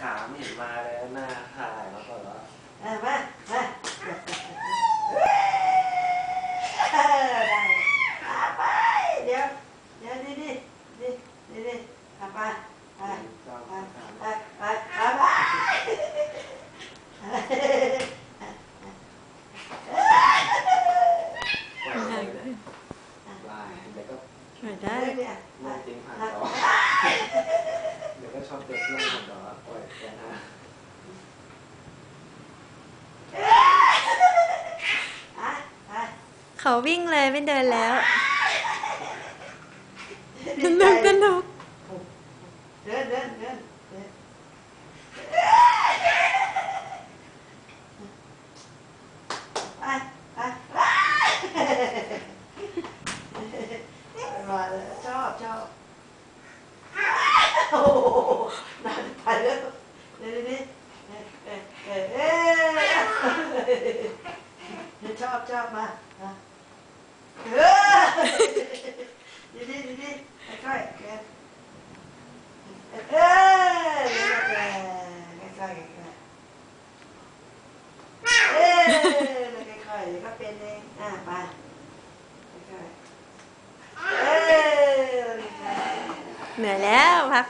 ขาไม่เห็นมาเลยหน้าถ่ายมาก่อนแล้วมาได้ไปเดี๋ยวดิไปได้เนี่ยไม่จริงผ่านต่อเดี๋ยวก็ชอบเด็กเล่นผ่านต่อปล่อยแกนะเขาวิ่งเลยไม่เดินแล้วสนุกเดินมาเลยชอบโอ้น่าไปแล้วนี่ชอบมาดีค่อยๆค่อยๆก็เป็นเองไปเหนื่อยแล้วพัก